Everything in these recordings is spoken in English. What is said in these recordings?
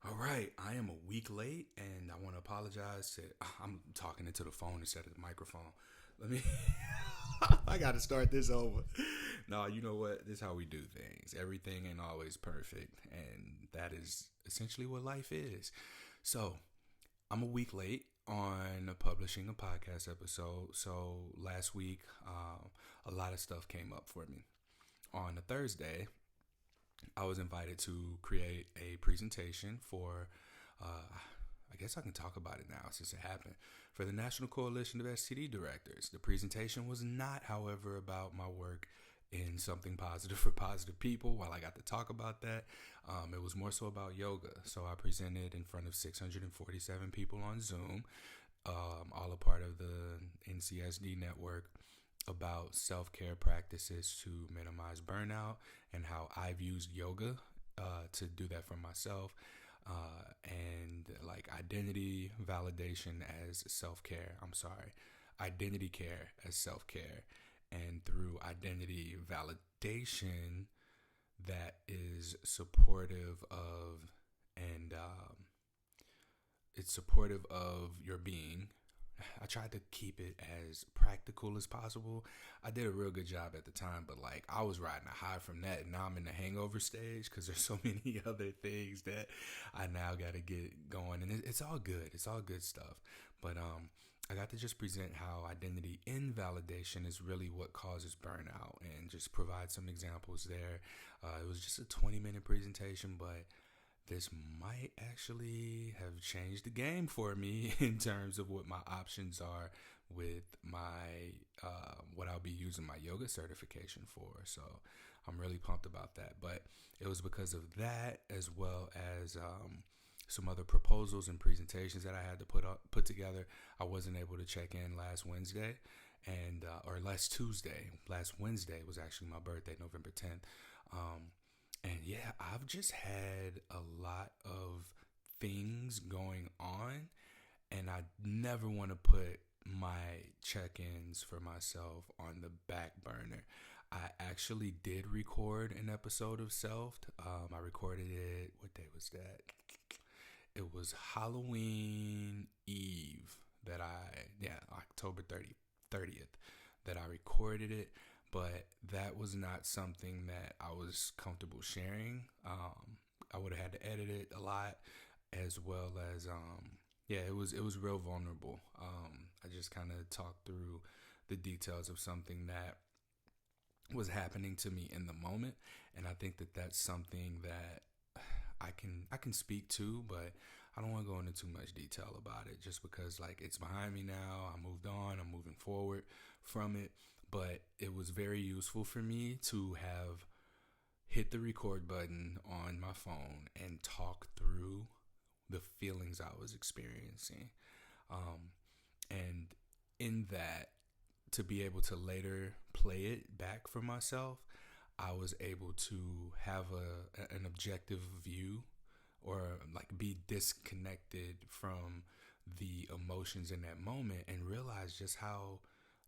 All right, I am a week late, and I want to apologize to. I'm talking into the phone instead of the microphone. Let me. I got to start this over. No, you know what? This is how we do things. Everything ain't always perfect, and that is essentially what life is. So I'm a week late on publishing a podcast episode. So last week, a lot of stuff came up for me. On a Thursday, I was invited to create a presentation for, I guess I can talk about it now since it happened, for the National Coalition of STD Directors. The presentation was not, however, about my work in something positive for positive people. While I got to talk about that, it was more so about yoga. So I presented in front of 647 people on Zoom, all a part of the NCSD network, about self-care practices to minimize burnout and how I've used yoga to do that for myself, and like identity validation as self-care. I'm sorry, identity care as self-care, and through identity validation that is supportive of, and it's supportive of your being. I tried to keep it as practical as possible. I did a real good job at the time, but like I was riding a high from that, and now I'm in the hangover stage because there's so many other things that I now got to get going, and it's all good. It's all good stuff. But I got to just present how identity invalidation is really what causes burnout, and just provide some examples there. It was just a 20-minute presentation, but this might actually have changed the game for me in terms of what my options are with my what I'll be using my yoga certification for. So I'm really pumped about that. But it was because of that, as well as some other proposals and presentations that I had to put together. I wasn't able to check in last Wednesday, and or last Tuesday. Last Wednesday was actually my birthday, November 10th. And yeah, I've just had a lot of things going on, and I never want to put my check-ins for myself on the back burner. I actually did record an episode of Self. I recorded it. What day was that? It was Halloween Eve October 30th that I recorded it, but that was not something that I was comfortable sharing. I would have had to edit it a lot, as well as yeah, it was real vulnerable. I just kind of talked through the details of something that was happening to me in the moment, and I think that that's something that I can speak to, but I don't want to go into too much detail about it, just because like it's behind me now. I moved on. I'm moving forward from it, but it was very useful for me to have hit the record button on my phone and talk through the feelings I was experiencing, and in that, to be able to later play it back for myself, I was able to have an objective view, or like be disconnected from the emotions in that moment, and realize just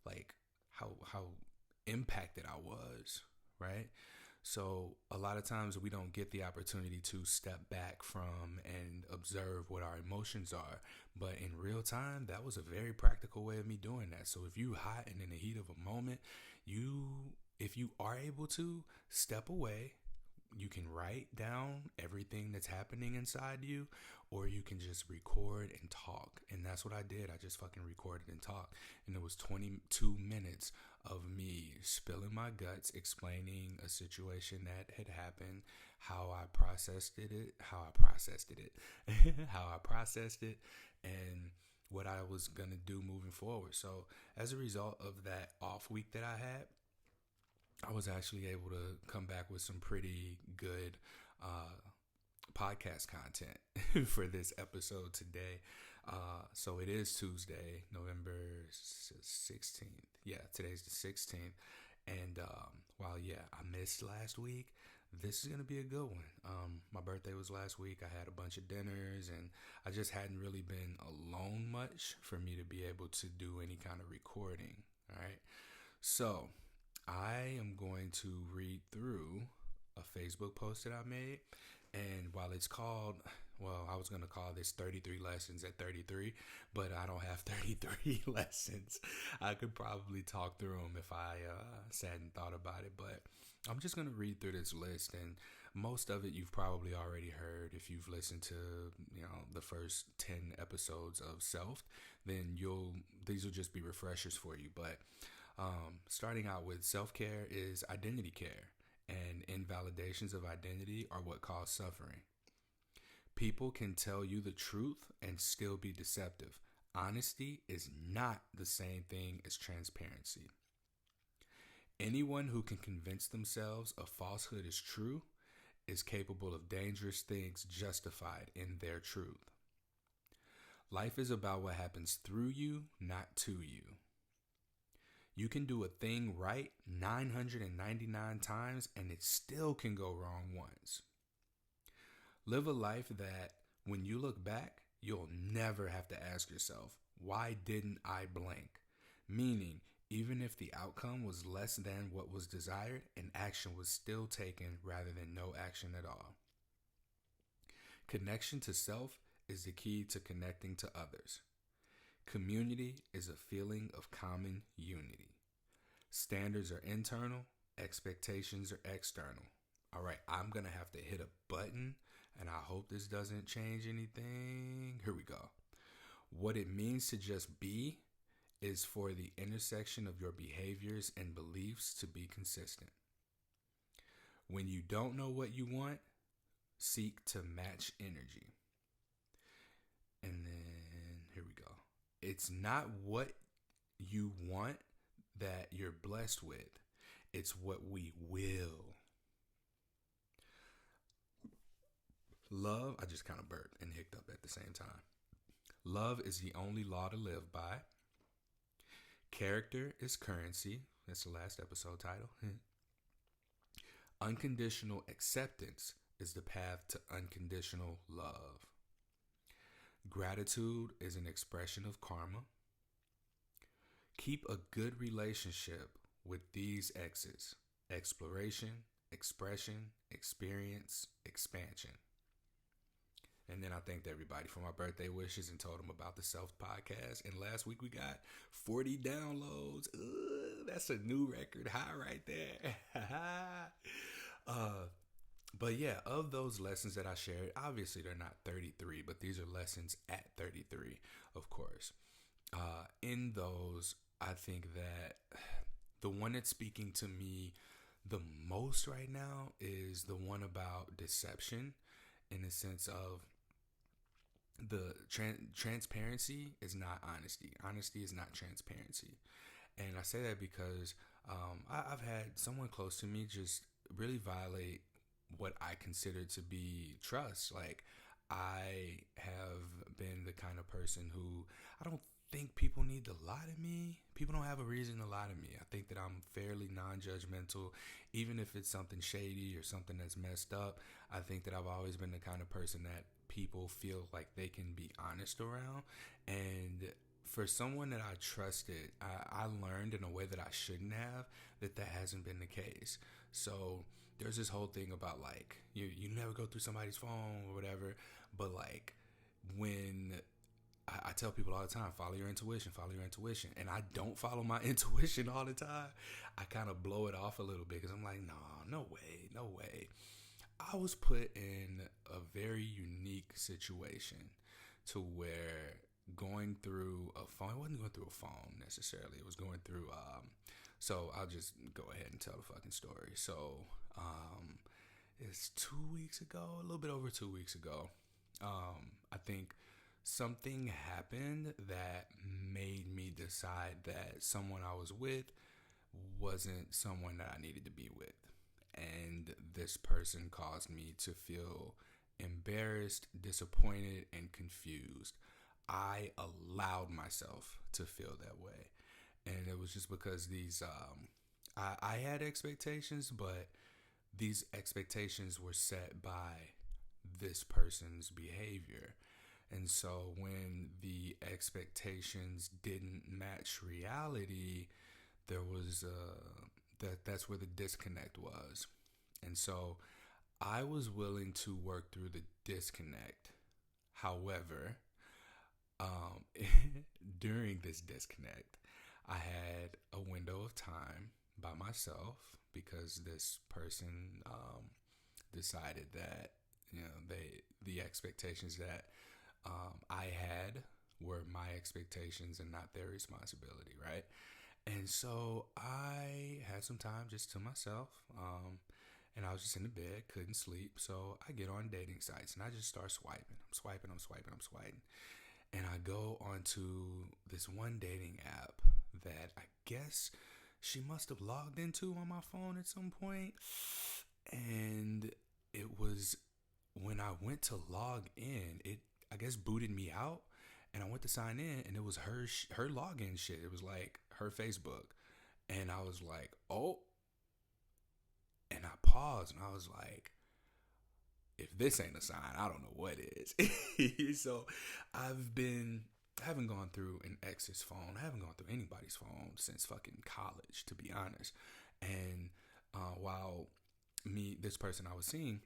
like how impacted I was, right? So a lot of times we don't get the opportunity to step back from and observe what our emotions are. But in real time, that was a very practical way of me doing that. So if you hot and in the heat of a moment, if you are able to step away, you can write down everything that's happening inside you, or you can just record and talk. And that's what I did. I just fucking recorded and talked. And it was 22 minutes of me spilling my guts, explaining a situation that had happened, how I processed it, how I processed it, and what I was going to do moving forward. So as a result of that off week that I had, I was actually able to come back with some pretty good podcast content for this episode today. So it is Tuesday, November 16th. Yeah, today's the 16th. And while, yeah, I missed last week, this is going to be a good one. My birthday was last week. I had a bunch of dinners, and I just hadn't really been alone much for me to be able to do any kind of recording. All right. So I am going to read through a Facebook post that I made. And while it's called, Well, I was going to call this 33 lessons at 33, but I don't have 33 lessons. I could probably talk through them if I sat and thought about it, but I'm just going to read through this list, and most of it you've probably already heard. If you've listened to, the first 10 episodes of Self, then these will just be refreshers for you. But starting out with self-care is identity care, and invalidations of identity are what cause suffering. People can tell you the truth and still be deceptive. Honesty is not the same thing as transparency. Anyone who can convince themselves a falsehood is true is capable of dangerous things justified in their truth. Life is about what happens through you, not to you. You can do a thing right 999 times and it still can go wrong once. Live a life that, when you look back, you'll never have to ask yourself, why didn't I blank? Meaning, even if the outcome was less than what was desired, an action was still taken rather than no action at all. Connection to self is the key to connecting to others. Community is a feeling of common unity. Standards are internal, expectations are external. All right, I'm going to have to hit a button, and I hope this doesn't change anything. Here we go. What it means to just be is for the intersection of your behaviors and beliefs to be consistent. When you don't know what you want, seek to match energy. And then here we go. It's not what you want that you're blessed with. It's what we will. Love, I just kind of burped and hiccuped up at the same time. Love is the only law to live by. Character is currency. That's the last episode title. Unconditional acceptance is the path to unconditional love. Gratitude is an expression of karma. Keep a good relationship with these X's: exploration, expression, experience, expansion. And then I thanked everybody for my birthday wishes and told them about the Self podcast. And last week we got 40 downloads. That's a new record high right there. But yeah, of those lessons that I shared, obviously they're not 33, but these are lessons at 33, of course. In those, I think that the one that's speaking to me the most right now is the one about deception, in the sense of the transparency is not honesty. Honesty is not transparency. And I say that because I've had someone close to me just really violate what I consider to be trust. Like, I have been the kind of person who, I don't think people need to lie to me. People don't have a reason to lie to me. I think that I'm fairly non-judgmental, even if it's something shady or something that's messed up. I think that I've always been the kind of person that people feel like they can be honest around. And for someone that I trusted, I learned in a way that I shouldn't have that hasn't been the case. So there's this whole thing about, like, you never go through somebody's phone or whatever, but like, when I tell people all the time, follow your intuition, and I don't follow my intuition all the time. I kind of blow it off a little bit because I'm like, no way. I was put in a very unique situation to where going through a phone, it wasn't going through a phone necessarily. It was going through, so I'll just go ahead and tell the fucking story. So, it's 2 weeks ago, a little bit over 2 weeks ago. I think something happened that made me decide that someone I was with wasn't someone that I needed to be with. And this person caused me to feel embarrassed, disappointed, and confused. I allowed myself to feel that way. And it was just because I had expectations, but these expectations were set by this person's behavior. And so when the expectations didn't match reality, there was that's where the disconnect was. And so I was willing to work through the disconnect However, um, during this disconnect, I had a window of time by myself because this person decided that the expectations that I had were my expectations and not their responsibility, right? And so I had some time just to myself. And I was just in the bed, couldn't sleep. So I get on dating sites and I just start swiping. I'm swiping. And I go onto this one dating app that I guess she must have logged into on my phone at some point. And it was when I went to log in, it I guess booted me out. And I went to sign in, and it was her login shit. It was like her Facebook, and I was like, oh. And I paused, and I was like, if this ain't a sign, I don't know what is. So I haven't gone through an ex's phone. I haven't gone through anybody's phone since fucking college, to be honest. And while this person I was seeing,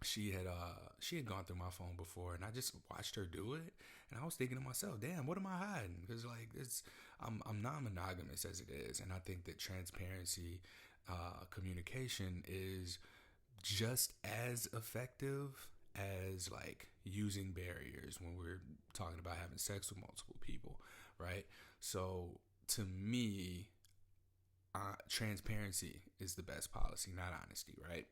she had gone through my phone before, and I just watched her do it, and I was thinking to myself, damn, what am I hiding? Because like I'm non-monogamous as it is, and I think that transparency, communication is just as effective as like using barriers when we're talking about having sex with multiple people, right? So to me, transparency is the best policy, not honesty, right?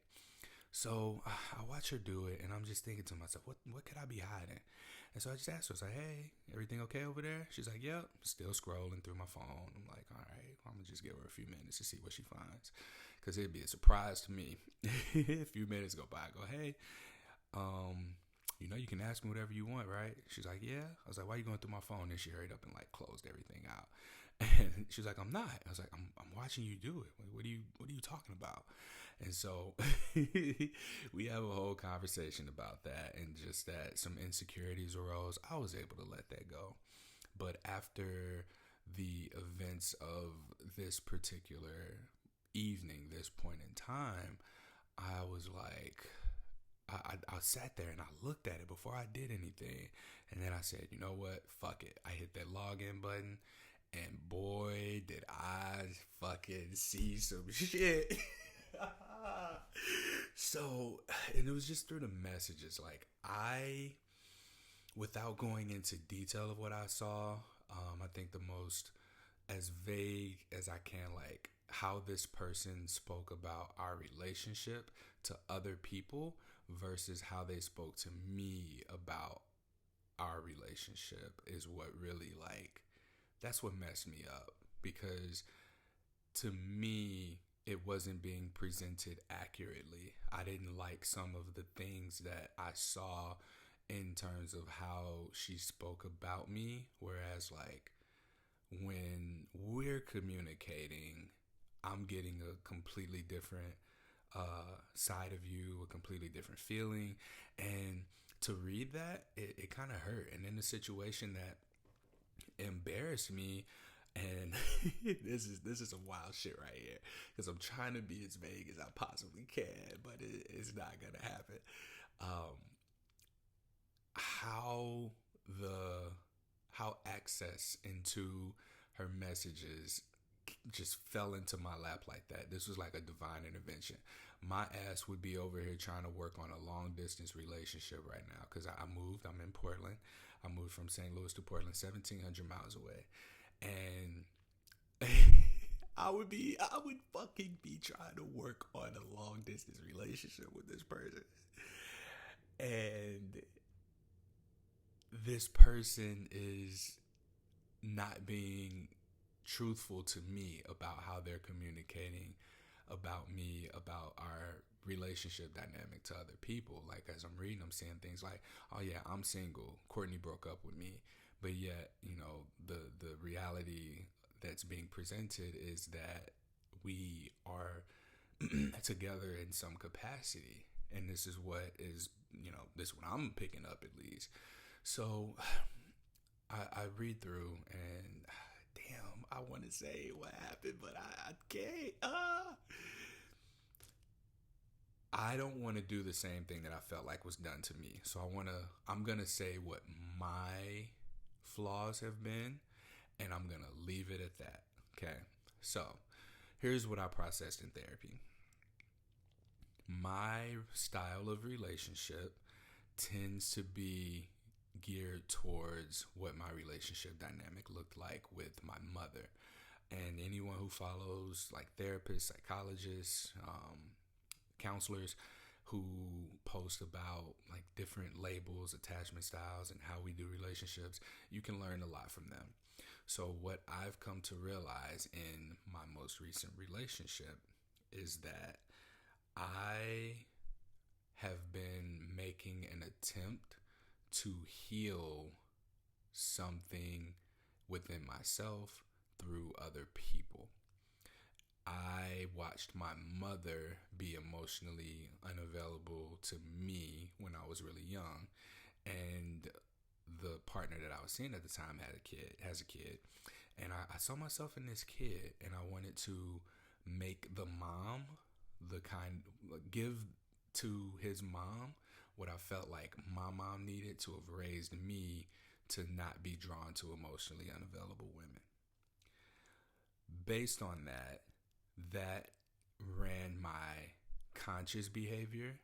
So I watch her do it, and I'm just thinking to myself, what could I be hiding? And so I just asked her, I was like, hey, everything okay over there? She's like, yep. Still scrolling through my phone. I'm like, all right, I'm going to just give her a few minutes to see what she finds. Because it'd be a surprise to me. A few minutes go by, I go, hey, you can ask me whatever you want, right? She's like, yeah. I was like, why are you going through my phone? And she hurried up and like closed everything out. And she was like, I'm not. I was like, I'm watching you do it. What are you talking about? And so we have a whole conversation about that, and just that some insecurities arose. I was able to let that go. But after the events of this particular evening, this point in time, I was like, I sat there and I looked at it before I did anything. And then I said, you know what? Fuck it. I hit that login button, and boy, did I fucking see some shit. So, and it was just through the messages. Like, without going into detail of what I saw, I think the most, as vague as I can, like how this person spoke about our relationship to other people versus how they spoke to me about our relationship is what really, like, that's what messed me up. Because to me, it wasn't being presented accurately. I didn't like some of the things that I saw in terms of how she spoke about me. Whereas, like, when we're communicating, I'm getting a completely different side of you, a completely different feeling. And to read that, it kind of hurt. And in the situation that embarrassed me, and this is some wild shit right here, because I'm trying to be as vague as I possibly can, but it's not gonna happen. Um, how the how access into her messages just fell into my lap like that. This was like a divine intervention. My ass would be over here trying to work on a long distance relationship right now, because I moved. I'm in Portland. I moved from St. Louis to Portland, 1,700 miles away. And I would fucking be trying to work on a long distance relationship with this person. And this person is not being truthful to me about how they're communicating about me, about our relationship dynamic to other people. Like, as I'm reading, I'm saying things like, oh yeah, I'm single, Courtney broke up with me. But yet, the reality that's being presented is that we are together in some capacity. And this is what I'm picking up, at least. So I read through, and damn, I want to say what happened, but I can't. I don't want to do the same thing that I felt like was done to me. So I'm going to say what my flaws have been, and I'm going to leave it at that. Okay. So here's what I processed in therapy. My style of relationship tends to be geared towards what my relationship dynamic looked like with my mother. And anyone who follows like therapists, psychologists, counselors who post about like different labels, attachment styles, and how we do relationships, you can learn a lot from them. So what I've come to realize in my most recent relationship is that I have been making an attempt to heal something within myself through other people. I watched my mother be emotionally unavailable to me when I was really young, and the partner that I was seeing at the time has a kid, and I saw myself in this kid, and I wanted to make the mom give to his mom what I felt like my mom needed to have raised me to not be drawn to emotionally unavailable women. Based on that ran my conscious behavior,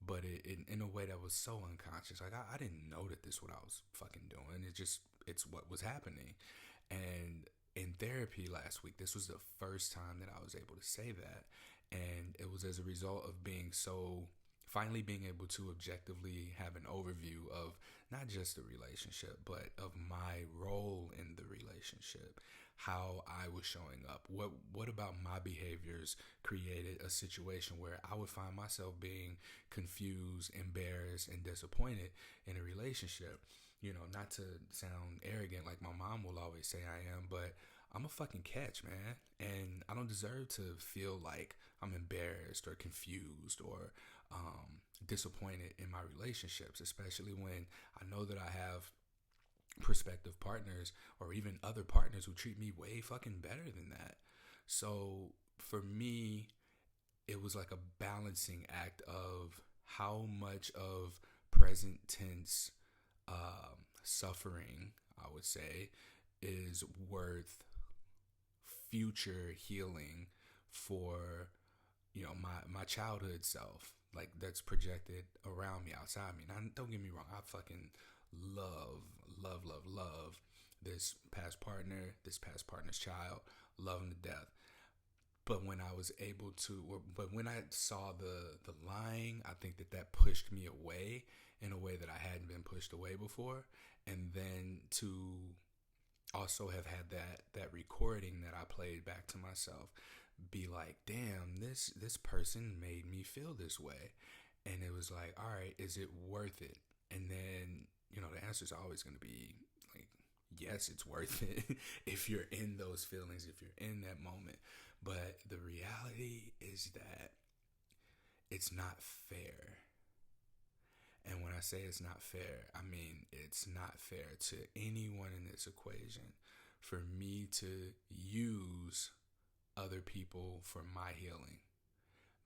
but in a way that was so unconscious. Like I didn't know that this is what I was fucking doing. It's what was happening. And in therapy last week, this was the first time that I was able to say that. And it was as a result of finally being able to objectively have an overview of not just the relationship, but of my role in the relationship, how I was showing up. What about my behaviors created a situation where I would find myself being confused, embarrassed, and disappointed in a relationship. Not to sound arrogant like my mom will always say I am, but I'm a fucking catch, man. And I don't deserve to feel like I'm embarrassed or confused or disappointed in my relationships, especially when I know that I have prospective partners or even other partners who treat me way fucking better than that. So for me, it was like a balancing act of how much of present tense suffering, I would say, is worth future healing for my childhood self, like that's projected around me, outside me. Now, don't get me wrong, I fucking love this past partner's child, love him to death. But when when I saw the lying, I think that pushed me away in a way that I hadn't been pushed away before. And then to also have had that recording that I played back to myself, be like, damn, this person made me feel this way. And it was like, all right, is it worth it? And then, the answer is always going to be like, yes, it's worth it if you're in those feelings, if you're in that moment. But the reality is that it's not fair. And when I say it's not fair, I mean it's not fair to anyone in this equation for me to use other people for my healing.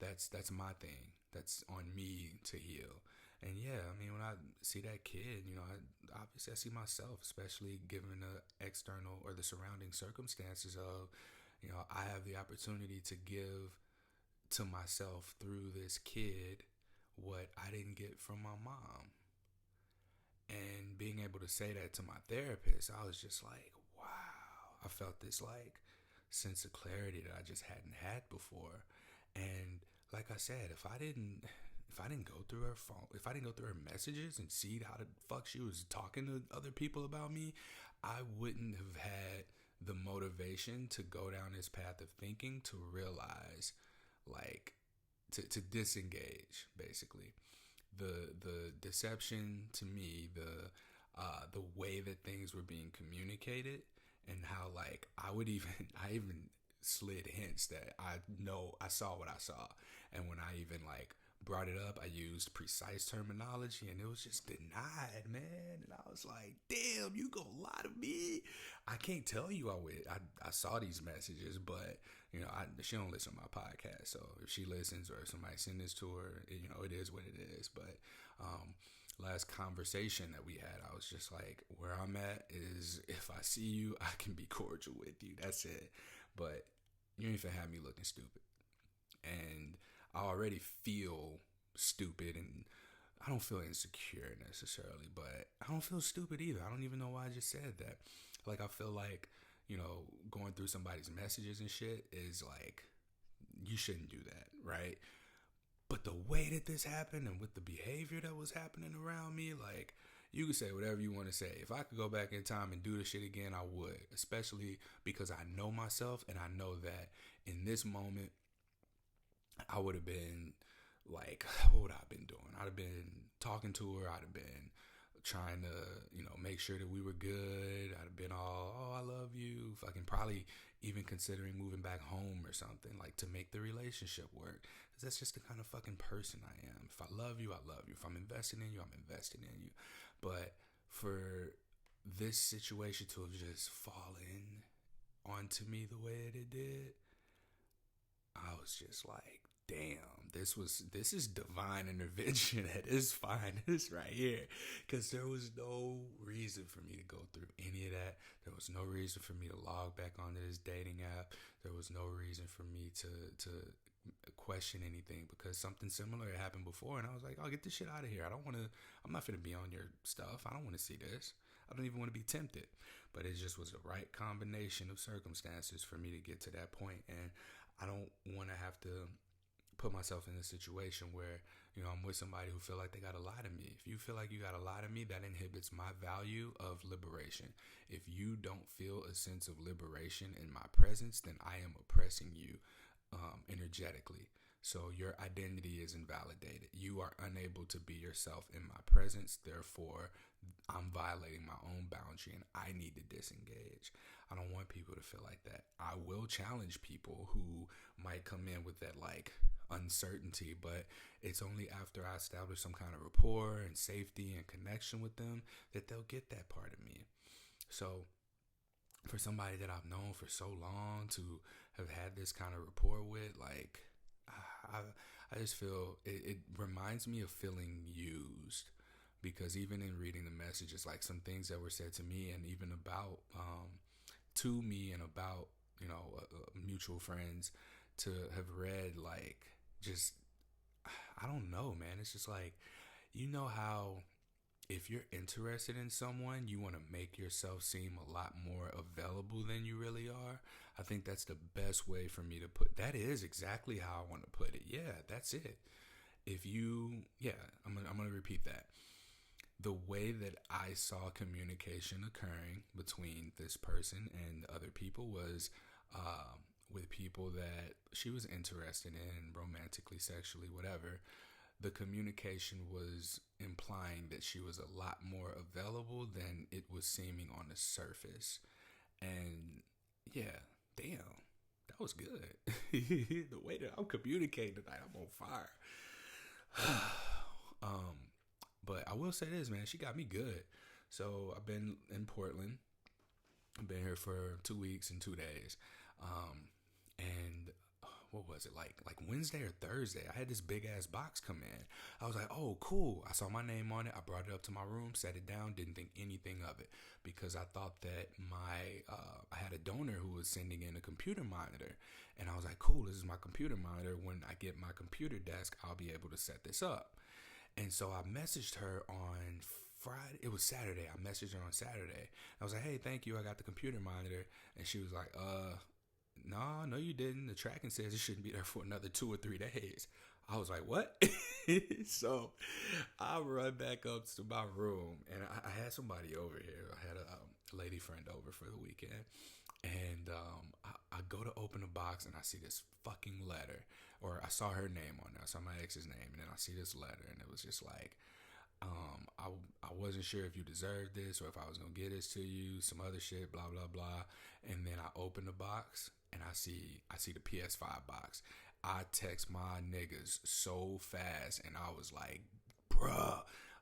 That's my thing. That's on me to heal. And yeah, I mean, when I see that kid, obviously I see myself, especially given the external or the surrounding circumstances of, I have the opportunity to give to myself through this kid what I didn't get from my mom. And being able to say that to my therapist, I was just like, wow. I felt this like sense of clarity that I just hadn't had before. And like I said, if I didn't go through her phone, if I didn't go through her messages and see how the fuck she was talking to other people about me, I wouldn't have had the motivation to go down this path of thinking, to realize, like, to disengage, basically. The deception to me, the way that things were being communicated, and how like I even slid hints that I know I saw what I saw, and when I even like brought it up, I used precise terminology, and it was just denied, man. And I was like, damn, you gonna lie to me? I can't tell you I saw these messages, but she don't listen to my podcast. So if she listens or if somebody send this to her, it is what it is. But last conversation that we had, I was just like, where I'm at is if I see you, I can be cordial with you. That's it. But you ain't finna have me looking stupid. And I already feel stupid, and I don't feel insecure necessarily, but I don't feel stupid either. I don't even know why I just said that. Like, I feel like, going through somebody's messages and shit is like, you shouldn't do that, right? But the way that this happened and with the behavior that was happening around me, like, you can say whatever you want to say. If I could go back in time and do this shit again, I would. Especially because I know myself, and I know that in this moment, I would have been like, what would I have been doing? I'd have been talking to her. I'd have been trying to, make sure that we were good. I'd have been all, oh, I love you. Fucking probably even considering moving back home or something, like, to make the relationship work. Because that's just the kind of fucking person I am. If I love you, I love you. If I'm investing in you, I'm investing in you. But for this situation to have just fallen onto me the way that it did, I was just like, damn, this is divine intervention at its finest right here. Because there was no reason for me to go through any of that. There was no reason for me to log back onto this dating app. There was no reason for me to question anything, because something similar had happened before, and I was like, oh, get this shit out of here. I'm not finna be on your stuff. I don't want to see this. I don't even want to be tempted. But it just was the right combination of circumstances for me to get to that point. And I don't want to have to put myself in a situation where, I'm with somebody who feel like they got to lie to me. If you feel like you got to lie to me, that inhibits my value of liberation. If you don't feel a sense of liberation in my presence, then I am oppressing you energetically. So your identity is invalidated. You are unable to be yourself in my presence. Therefore, I'm violating my own boundary, and I need to disengage. I don't want people to feel like that. I will challenge people who might come in with that, like, uncertainty, but it's only after I establish some kind of rapport and safety and connection with them that they'll get that part of me. So for somebody that I've known for so long to have had this kind of rapport with, like, I just feel it reminds me of feeling used, because even in reading the messages, like, some things that were said to me and even about to me and about mutual friends to have read, like, just, I don't know, man. It's just like, how if you're interested in someone, you want to make yourself seem a lot more available than you really are. I think that's the best way for me to put. That is exactly how I want to put it. Yeah, that's it. I'm gonna repeat that. The way that I saw communication occurring between this person and other people was with people that she was interested in, romantically, sexually, whatever. The communication was implying that she was a lot more available than it was seeming on the surface. And yeah, damn, that was good. The way that I'm communicating tonight, I'm on fire. But I will say this, man, she got me good. So I've been in Portland. I've been here for 2 weeks and 2 days. And what was it, like Wednesday or Thursday, I had this big ass box come in. I was like, oh, cool. I saw my name on it. I brought it up to my room, set it down, didn't think anything of it, because I thought that I had a donor who was sending in a computer monitor, and I was like, cool, this is my computer monitor. When I get my computer desk, I'll be able to set this up. And so I messaged her on Friday. It was Saturday. I messaged her on Saturday. I was like, hey, thank you. I got the computer monitor. And she was like, no, you didn't. The tracking says it shouldn't be there for another 2 or 3 days. I was like, what? So I run back up to my room, and I had somebody over here. I had a lady friend over for the weekend. And I go to open the box, and I see this fucking letter. Or I saw her name on there. I saw my ex's name, and then I see this letter, and it was just like, I wasn't sure if you deserved this or if I was going to get this to you, some other shit, blah, blah, blah. And then I open the box, and I see the PS5 box. I text my niggas so fast, and I was like, bruh,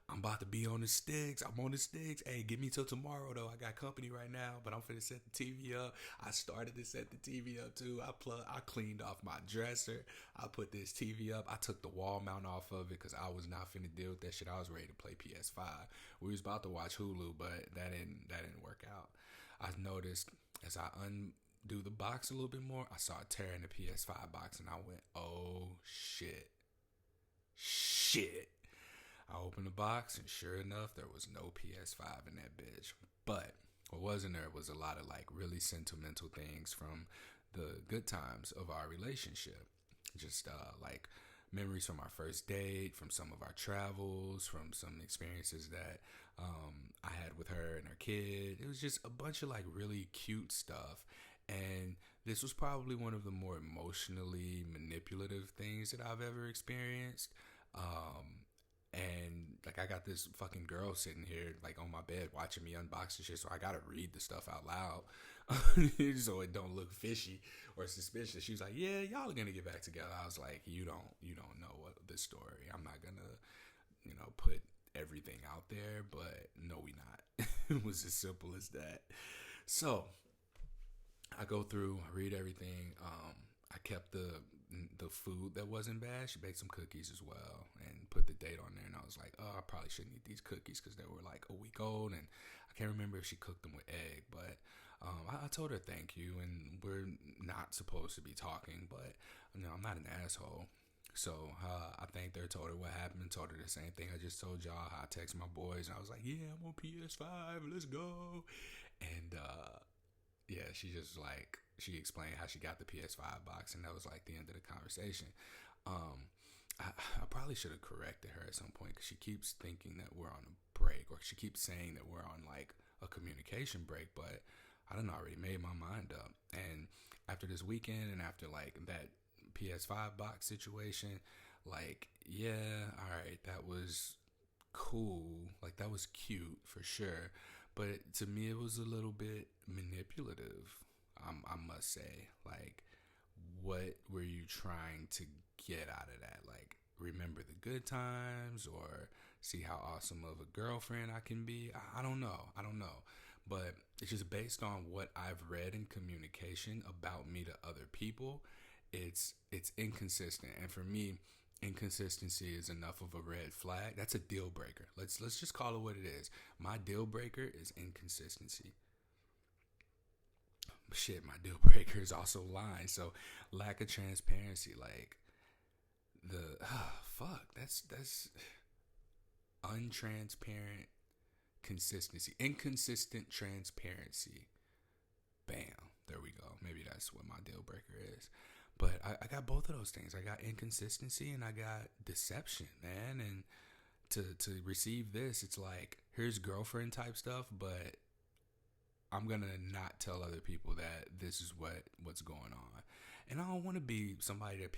I'm about to be on the sticks. I'm on the sticks. Hey, give me till tomorrow though. I got company right now, but I'm finna set the TV up. I started to set the TV up too. I cleaned off my dresser. I put this TV up. I took the wall mount off of it because I was not finna deal with that shit. I was ready to play PS5. We was about to watch Hulu, but that didn't work out. I noticed as I undo the box a little bit more, I saw a tear in the PS5 box, and I went, "Oh shit." I opened the box, and sure enough, there was no PS5 in that bitch. But what wasn't there was a lot of like really sentimental things from the good times of our relationship. Just like memories from our first date, from some of our travels, from some experiences that I had with her and her kid. It was just a bunch of like really cute stuff. And this was probably one of the more emotionally manipulative things that I've ever experienced. And like I got this fucking girl sitting here like on my bed watching me unbox the shit, so I gotta read the stuff out loud so it don't look fishy or suspicious. She was like, "Yeah, y'all are gonna get back together." I was like, "You don't know what the story. I'm not gonna, put everything out there, but no, we not." It was as simple as that. So I go through, I read everything. I kept the food that wasn't bad. She baked some cookies as well and put the date on there. And I was like, oh, I probably shouldn't eat these cookies because they were like a week old. And I can't remember if she cooked them with egg. But I told her thank you. And we're not supposed to be talking. But, I'm not an asshole. So I thanked her, told her what happened, told her the same thing I just told y'all. How I text my boys. And I was like, yeah, I'm on PS5. Let's go. And yeah, she explained how she got the PS5 box, and that was like the end of the conversation. I probably should have corrected her at some point because she keeps thinking that we're on a break, or she keeps saying that we're on like a communication break, but I done already made my mind up. And after this weekend and after like that PS5 box situation, like, yeah, all right, that was cool. Like, that was cute for sure. But to me, it was a little bit manipulative. I must say, like, what were you trying to get out of that? Like, remember the good times, or see how awesome of a girlfriend I can be? I don't know. But it's just based on what I've read in communication about me to other people. It's inconsistent, and for me, inconsistency is enough of a red flag. That's a deal breaker. Let's just call it what it is. My deal breaker is inconsistency. Shit, my deal breaker is also lying. So lack of transparency, like that's untransparent consistency, inconsistent transparency. Bam, there we go. Maybe that's what my deal breaker is. But I got both of those things. I got inconsistency and I got deception, man. And to receive this, it's like, here's girlfriend type stuff, but I'm gonna not tell other people that this is what's going on. And I don't want to be somebody that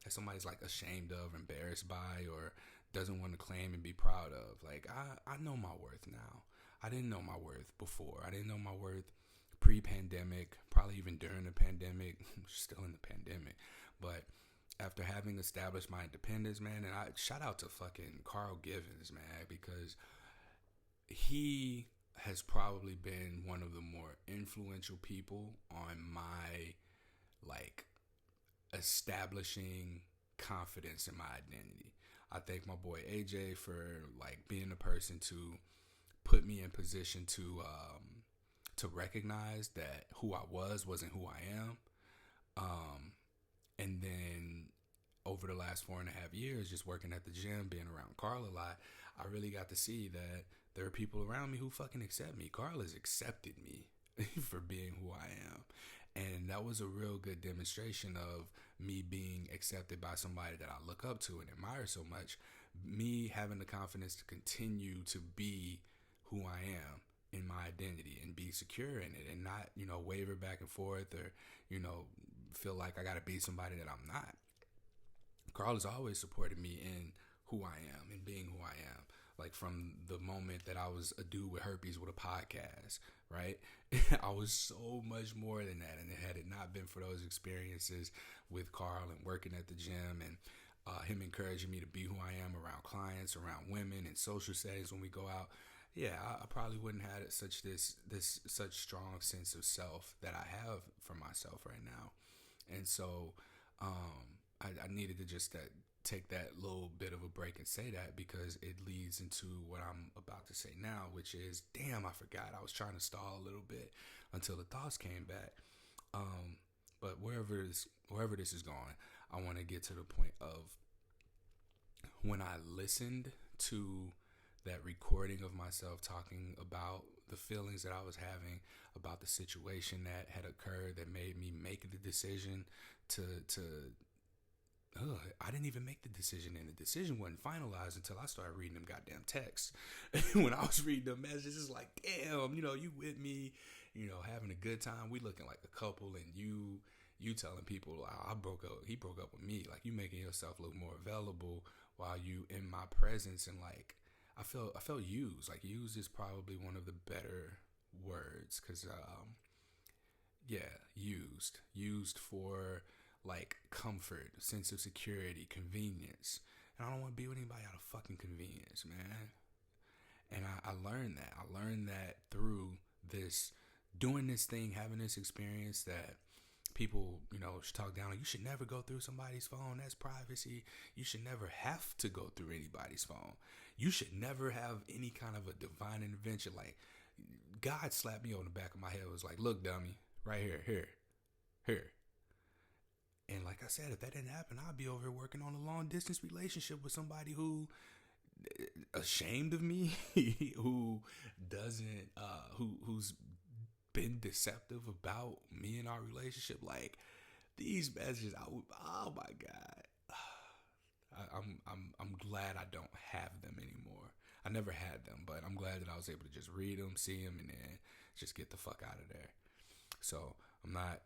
somebody's like ashamed of, embarrassed by, or doesn't want to claim and be proud of. Like, I know my worth now. I didn't know my worth before. I didn't know my worth pre-pandemic, probably even during the pandemic, still in the pandemic. But after having established my independence, man, and I shout out to fucking Carl Givens, man, because he has probably been one of the more influential people on my, like, establishing confidence in my identity. I thank my boy AJ for, like, being the person to put me in position to recognize that who I wasn't who I am. And then over the last 4.5 years, just working at the gym, being around Carl a lot, I really got to see that there are people around me who fucking accept me. Carl has accepted me for being who I am. And that was a real good demonstration of me being accepted by somebody that I look up to and admire so much. Me having the confidence to continue to be who I am in my identity and be secure in it, and not, waver back and forth, or, feel like I got to be somebody that I'm not. Carl has always supported me in who I am and being who I am. Like from the moment that I was a dude with herpes with a podcast, right? I was so much more than that. And had it not been for those experiences with Carl and working at the gym and him encouraging me to be who I am around clients, around women, in social settings when we go out, yeah, I probably wouldn't have had such strong sense of self that I have for myself right now. And so I needed to just take that little bit of a break and say that, because it leads into what I'm about to say now, which is, damn, I forgot. I was trying to stall a little bit until the thoughts came back. But wherever this is going, I want to get to the point of when I listened to that recording of myself talking about the feelings that I was having about the situation that had occurred that made me make the decision to I didn't even make the decision, and the decision wasn't finalized until I started reading them goddamn texts. When I was reading the messages, it's like, damn, you with me, having a good time. We looking like a couple, and you telling people I broke up. He broke up with me. Like, you making yourself look more available while you in my presence, and like I felt used. Like, used is probably one of the better words, because used for like comfort, sense of security, convenience. And I don't want to be with anybody out of fucking convenience, man. And I learned that. I learned that through this, doing this thing, having this experience that people, should talk down. Like, you should never go through somebody's phone. That's privacy. You should never have to go through anybody's phone. You should never have any kind of a divine intervention. Like, God slapped me on the back of my head. It was like, look, dummy, right here. And like I said, if that didn't happen, I'd be over here working on a long distance relationship with somebody who ashamed of me, who doesn't, who's been deceptive about me and our relationship. Like, these messages, oh my God, I'm glad I don't have them anymore. I never had them, but I'm glad that I was able to just read them, see them, and then just get the fuck out of there. So I'm not.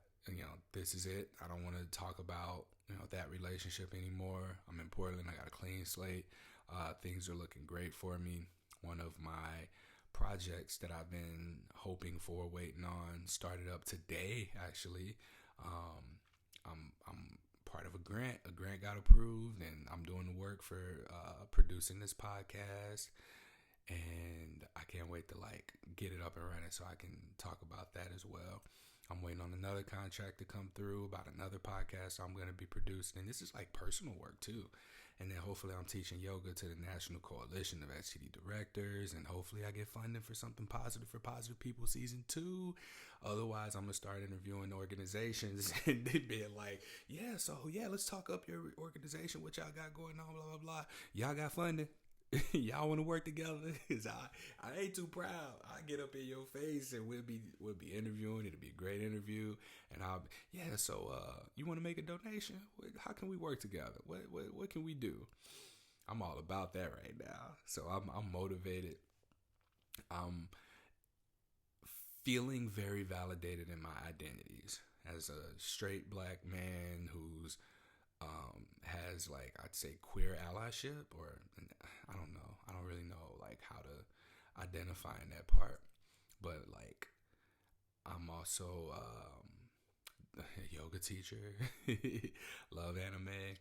This is it. I don't want to talk about, that relationship anymore. I'm in Portland. I got a clean slate. Things are looking great for me. One of my projects that I've been hoping for, waiting on, started up today, actually. I'm part of a grant. A grant got approved, and I'm doing the work for producing this podcast. And I can't wait to get it up and running so I can talk about that as well. I'm waiting on another contract to come through about another podcast I'm going to be producing. And this is like personal work too. And then hopefully I'm teaching yoga to the National Coalition of STD Directors. And hopefully I get funding for something positive for Positive People Season 2. Otherwise, I'm going to start interviewing organizations and being like, let's talk up your organization, what y'all got going on, blah, blah, blah. Y'all got funding? Y'all want to work together? Cause I ain't too proud. I get up in your face and we'll be interviewing. It'll be a great interview. And so you want to make a donation? How can we work together? What can we do? I'm all about that right now. So I'm motivated. I'm feeling very validated in my identities as a straight black man who's has I'd say queer allyship, or I don't know. I don't really know how to identify in that part. But I'm also a yoga teacher, love anime.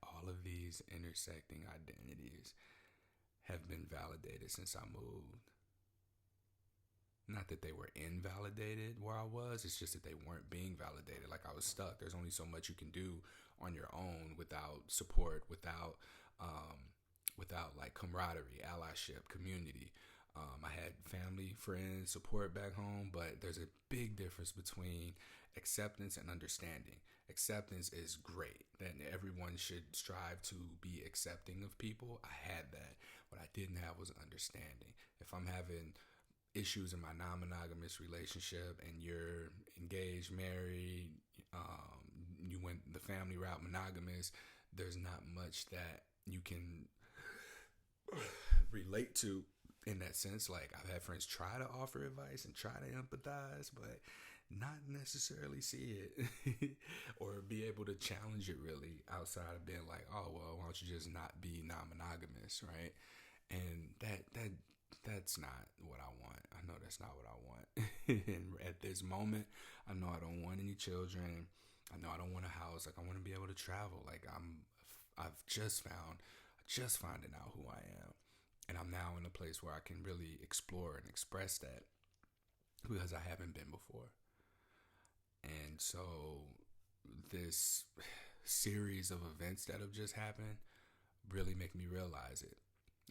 All of these intersecting identities have been validated since I moved. Not that they were invalidated where I was, it's just that they weren't being validated. Like, I was stuck. There's only so much you can do on your own without support, without camaraderie, allyship, community. I had family, friends, support back home, but there's a big difference between acceptance and understanding. Acceptance is great, that everyone should strive to be accepting of people. I had that. What I didn't have was understanding. If I'm having issues in my non-monogamous relationship and you're engaged, married, you went the family route, monogamous, there's not much that you can relate to in that sense. I've had friends try to offer advice and try to empathize, but not necessarily see it or be able to challenge it really outside of being like, oh well, why don't you just not be non-monogamous, right? And that's not what I want. I know that's not what I want. And at this moment, I know I don't want any children. I know I don't want a house. Like, I want to be able to travel. Like, I've just finding out who I am, and I'm now in a place where I can really explore and express that because I haven't been before. And so this series of events that have just happened really make me realize it.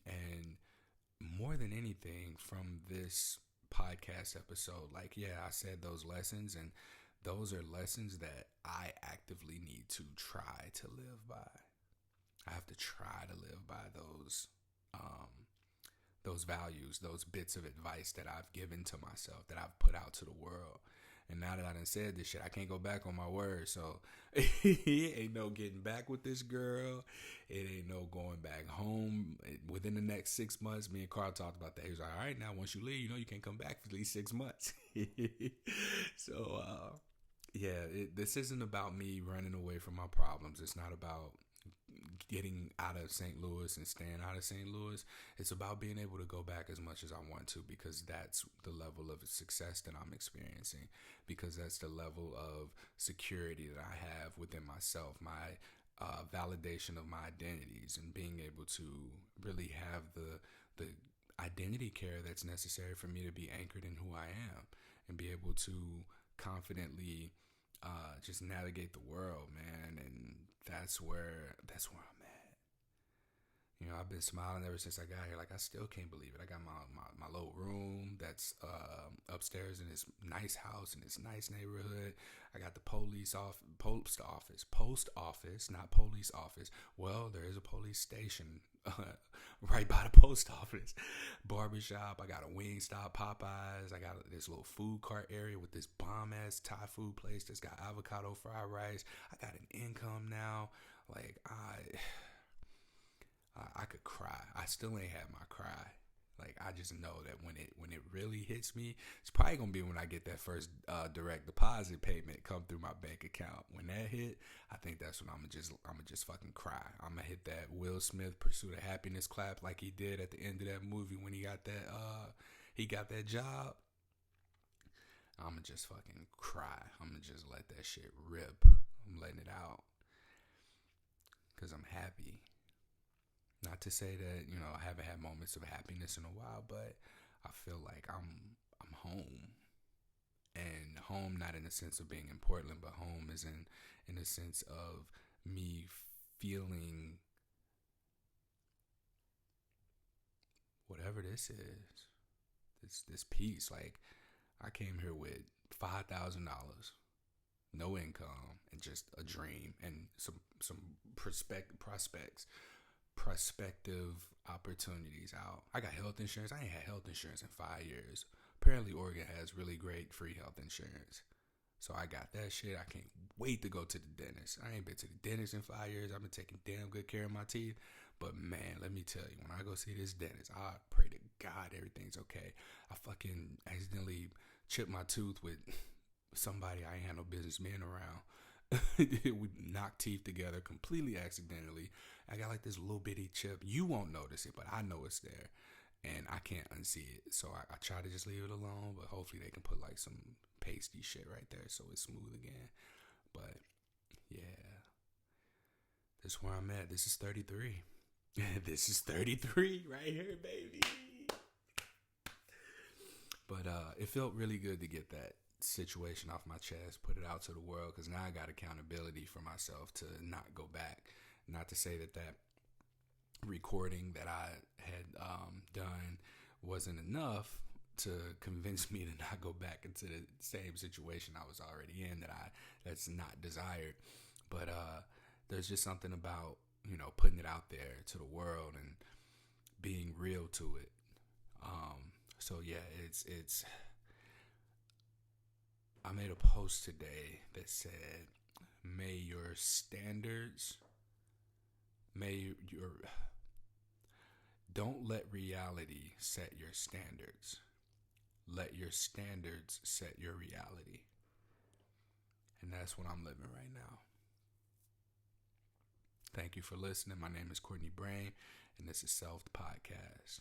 And more than anything from this podcast episode, like, yeah, I said those lessons, and those are lessons that I actively need to try to live by. I have to try to live by those values, those bits of advice that I've given to myself, that I've put out to the world. And now that I done said this shit, I can't go back on my word. So it ain't no getting back with this girl. It ain't no going back home. Within the next 6 months, me and Carl talked about that. He was like, all right, now once you leave, you can't come back for at least 6 months. So, this isn't about me running away from my problems. It's not about getting out of St. Louis and staying out of St. Louis. It's about being able to go back as much as I want to, because that's the level of success that I'm experiencing, because that's the level of security that I have within myself, my validation of my identities, and being able to really have the identity care that's necessary for me to be anchored in who I am and be able to confidently just navigate the world, man. And that's where I'm at. I've been smiling ever since I got here. Like, I still can't believe it. I got my little room that's upstairs in this nice house in this nice neighborhood. I got the post office, not police office. Well, there is a police station right by the post office. Barbershop. I got a Wingstop, Popeyes. I got this little food cart area with this bomb ass Thai food place that's got avocado fried rice. I got an income now. Like, I could cry. I still ain't had my cry. Like, I just know that when it really hits me, it's probably gonna be when I get that first direct deposit payment come through my bank account. When that hit, I think that's when I'm gonna just fucking cry. I'm gonna hit that Will Smith Pursuit of Happiness clap like he did at the end of that movie when he got that job. I'm gonna just fucking cry. I'm gonna just let that shit rip. I'm letting it out because I'm happy. Not to say that, I haven't had moments of happiness in a while, but I feel like I'm home. And home not in the sense of being in Portland, but home is in the sense of me feeling whatever this is. This peace. Like, I came here with $5,000, no income, and just a dream and some prospective opportunities out. I got health insurance. I ain't had health insurance in 5 years. Apparently Oregon has really great free health insurance. So I got that shit. I can't wait to go to the dentist. I ain't been to the dentist in 5 years. I've been taking damn good care of my teeth. But man, let me tell you, when I go see this dentist, I pray to God everything's okay. I fucking accidentally chipped my tooth with somebody I ain't had no business being around. We knocked teeth together completely accidentally. I got like this little bitty chip. You won't notice it, but I know it's there, and I can't unsee it. So I try to just leave it alone, but hopefully they can put like some pasty shit right there so it's smooth again. But yeah, that's where I'm at. This is 33. This is 33 right here, baby. But it felt really good to get that situation off my chest, put it out to the world, because now I got accountability for myself to not go back. Not to say that recording that I had done wasn't enough to convince me to not go back into the same situation I was already in that's not desired. But there's just something about putting it out there to the world and being real to it. So yeah, it's I made a post today that said, don't let reality set your standards. Let your standards set your reality. And that's what I'm living right now. Thank you for listening. My name is Courtney Brain, and this is Self Podcast.